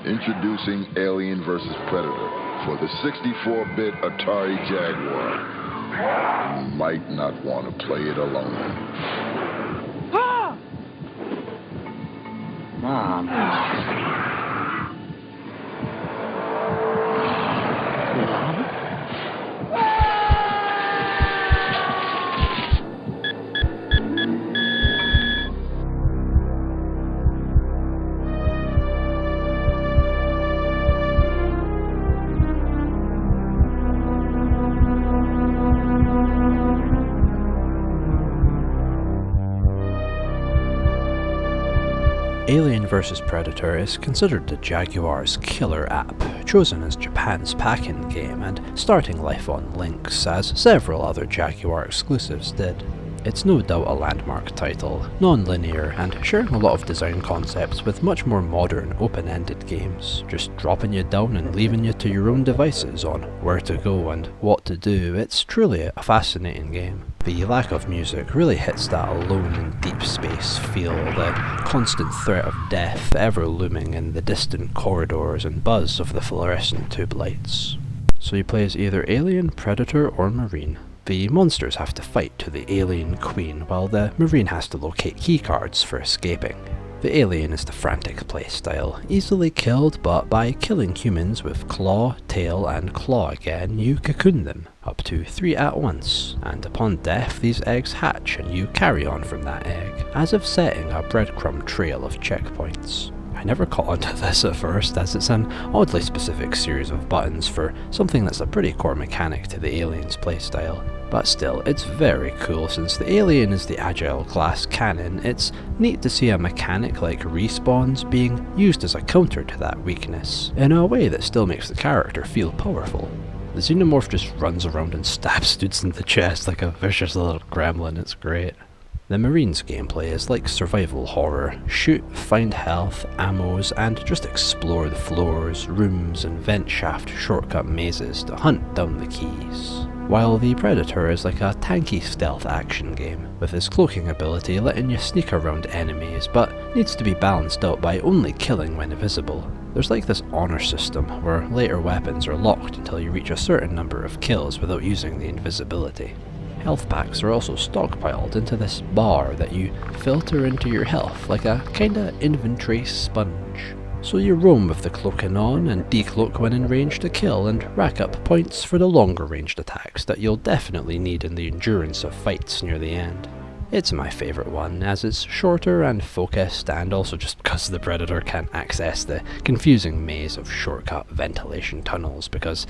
Introducing Alien vs. Predator for the 64-bit Atari Jaguar. You might not want to play it alone. Ah! Mom. Alien vs. Predator is considered the Jaguar's killer app, chosen as Japan's pack-in game and starting life on Lynx, as several other Jaguar exclusives did. It's no doubt a landmark title, non-linear, and sharing a lot of design concepts with much more modern, open-ended games, just dropping you down and leaving you to your own devices on where to go and what to do. It's truly a fascinating game. The lack of music really hits that alone in deep space feel, the constant threat of death ever looming in the distant corridors and buzz of the fluorescent tube lights. So you play as either Alien, Predator, or Marine. The monsters have to fight to the Alien Queen, while the Marine has to locate keycards for escaping. The Alien is the frantic playstyle, easily killed, but by killing humans with claw, tail, and claw again, you cocoon them, up to 3 at once, and upon death these eggs hatch and you carry on from that egg, as if setting a breadcrumb trail of checkpoints. I never caught onto this at first, as it's an oddly specific series of buttons for something that's a pretty core mechanic to the Alien's playstyle. But still, it's very cool. Since the Alien is the agile class canon, it's neat to see a mechanic like respawns being used as a counter to that weakness, in a way that still makes the character feel powerful. The Xenomorph just runs around and stabs dudes in the chest like a vicious little gremlin, it's great. The Marine's gameplay is like survival horror. Shoot, find health, ammos, and just explore the floors, rooms, and vent shaft shortcut mazes to hunt down the keys. While the Predator is like a tanky stealth action game, with his cloaking ability letting you sneak around enemies, but needs to be balanced out by only killing when invisible. There's like this honor system, where later weapons are locked until you reach a certain number of kills without using the invisibility. Health packs are also stockpiled into this bar that you filter into your health like a kinda inventory sponge. So you roam with the cloaking on and decloak when in range to kill and rack up points for the longer ranged attacks that you'll definitely need in the endurance of fights near the end. It's my favourite one, as it's shorter and focused, and also just because the Predator can't access the confusing maze of shortcut ventilation tunnels, because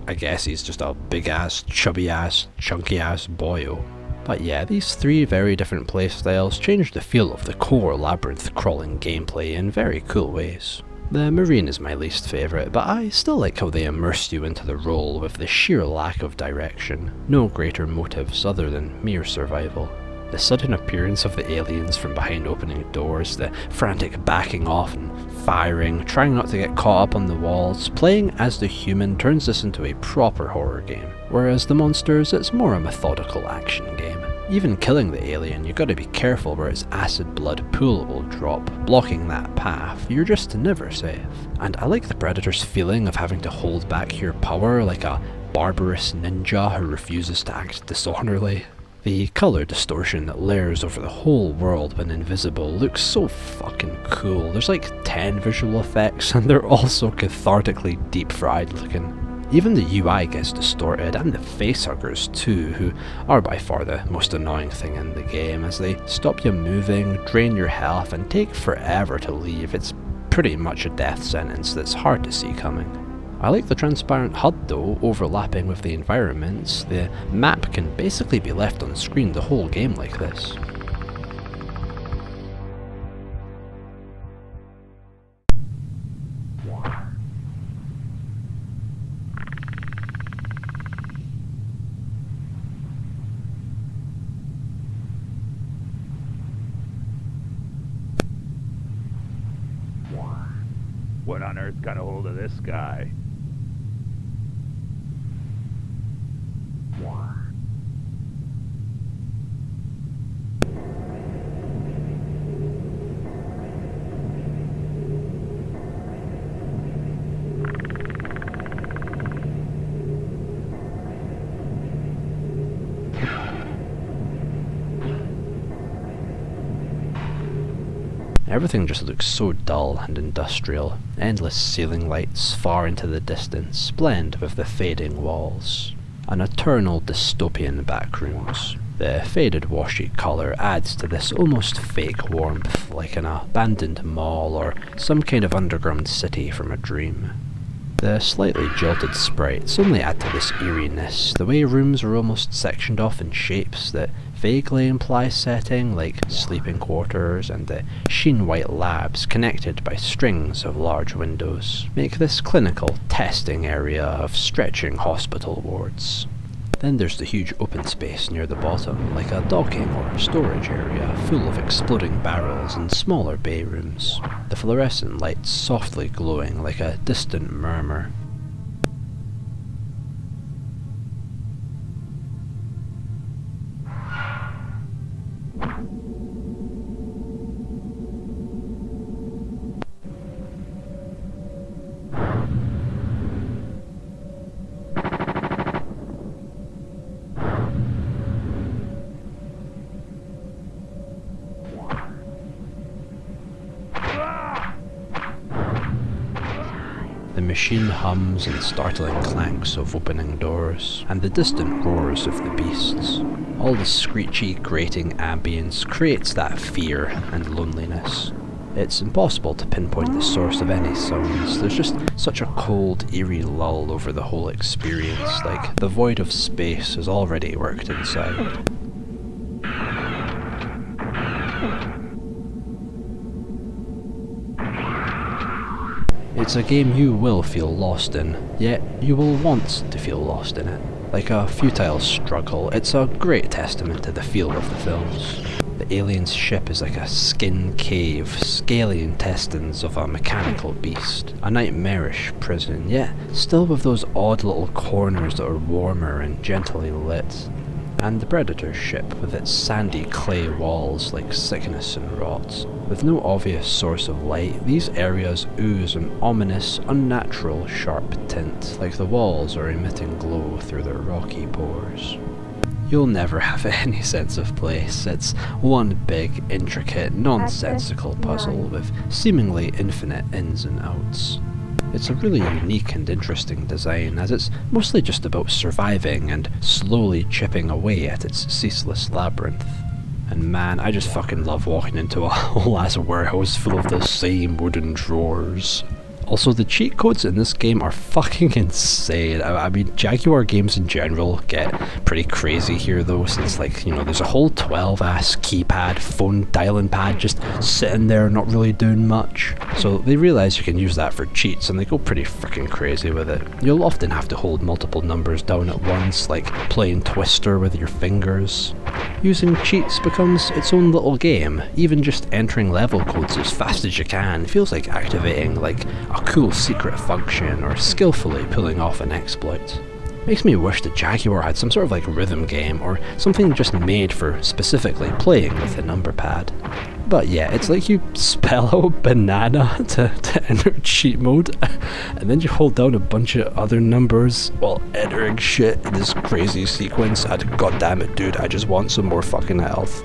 I guess he's just a big ass, chubby ass, chunky ass boyo. But yeah, these 3 very different playstyles change the feel of the core labyrinth crawling gameplay in very cool ways. The Marine is my least favourite, but I still like how they immerse you into the role with the sheer lack of direction, no greater motives other than mere survival. The sudden appearance of the aliens from behind opening doors, the frantic backing off and firing, trying not to get caught up on the walls, playing as the human turns this into a proper horror game, whereas the monsters, it's more a methodical action game. Even killing the alien, you gotta be careful where its acid blood pool will drop, blocking that path. You're just never safe. And I like the Predator's feeling of having to hold back your power like a barbarous ninja who refuses to act dishonorably. The colour distortion that layers over the whole world when invisible looks so fucking cool. There's like 10 visual effects and they're all so cathartically deep fried looking. Even the UI gets distorted, and the facehuggers too, who are by far the most annoying thing in the game, as they stop you moving, drain your health, and take forever to leave. It's pretty much a death sentence that's hard to see coming. I like the transparent HUD though, overlapping with the environments. The map can basically be left on screen the whole game like this. What on earth got a hold of this guy? Everything just looks so dull and industrial. Endless ceiling lights far into the distance blend with the fading walls. An eternal dystopian backrooms. The faded washy colour adds to this almost fake warmth, like an abandoned mall or some kind of underground city from a dream. The slightly jilted sprites only add to this eeriness. The way rooms are almost sectioned off in shapes that vaguely imply setting, like sleeping quarters, and the sheen white labs connected by strings of large windows, make this clinical testing area of stretching hospital wards. Then there's the huge open space near the bottom, like a docking or storage area full of exploding barrels and smaller bay rooms, the fluorescent lights softly glowing like a distant murmur. The machine hums and startling clanks of opening doors, and the distant roars of the beasts. All the screechy, grating ambience creates that fear and loneliness. It's impossible to pinpoint the source of any sounds. There's just such a cold, eerie lull over the whole experience, like the void of space is already worked inside. It's a game you will feel lost in, yet you will want to feel lost in it. Like a futile struggle, it's a great testament to the feel of the films. The alien's ship is like a skin cave, scaly intestines of a mechanical beast, a nightmarish prison, yet still with those odd little corners that are warmer and gently lit. And the Predator's ship, with its sandy clay walls like sickness and rot. With no obvious source of light, these areas ooze an ominous, unnatural, sharp tint, like the walls are emitting glow through their rocky pores. You'll never have any sense of place. It's one big, intricate, nonsensical puzzle with seemingly infinite ins and outs. It's a really unique and interesting design, as it's mostly just about surviving and slowly chipping away at its ceaseless labyrinth. And man, I just fucking love walking into a whole ass warehouse full of the same wooden drawers. Also, the cheat codes in this game are fucking insane. I mean, Jaguar games in general get pretty crazy here though, since like, you know, there's a whole 12-ass keypad, phone dialing pad just sitting there not really doing much. So they realize you can use that for cheats and they go pretty freaking crazy with it. You'll often have to hold multiple numbers down at once, like playing Twister with your fingers. Using cheats becomes its own little game. Even just entering level codes as fast as you can feels like activating like a cool secret function or skillfully pulling off an exploit. Makes me wish that Jaguar had some sort of like rhythm game or something just made for specifically playing with the number pad. But yeah, it's like you spell out banana to enter cheat mode, and then you hold down a bunch of other numbers while entering shit in this crazy sequence, and god damn it dude, I just want some more fucking health.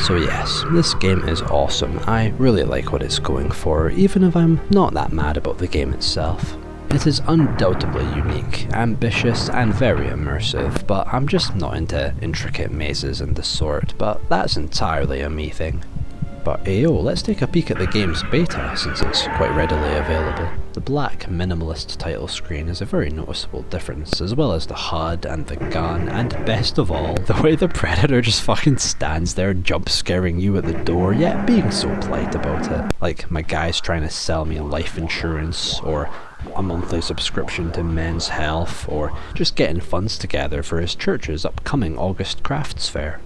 So yes, this game is awesome. I really like what it's going for, even if I'm not that mad about the game itself. It is undoubtedly unique, ambitious, and very immersive, but I'm just not into intricate mazes and the sort, but that's entirely a me thing. But ayo, let's take a peek at the game's beta, since it's quite readily available. The black minimalist title screen is a very noticeable difference, as well as the HUD and the gun, and best of all, the way the Predator just fucking stands there jump scaring you at the door, yet being so polite about it. Like my guy's trying to sell me life insurance, or a monthly subscription to Men's Health, or just getting funds together for his church's upcoming August crafts fair.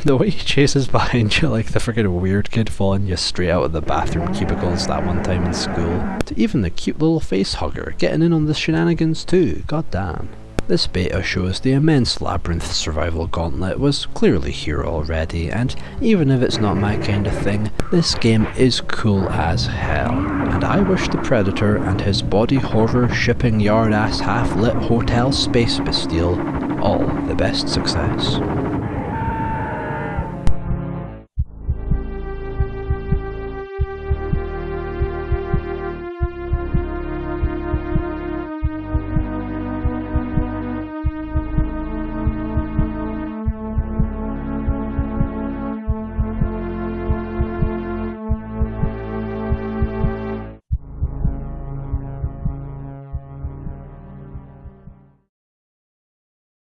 The way he chases behind you like the freaking weird kid following you straight out of the bathroom cubicles that one time in school, to even the cute little face hugger getting in on the shenanigans too, god damn. This beta shows the immense labyrinth survival gauntlet was clearly here already, and even if it's not my kind of thing, this game is cool as hell, and I wish the Predator and his body horror shipping yard ass half lit hotel space bastille all the best success.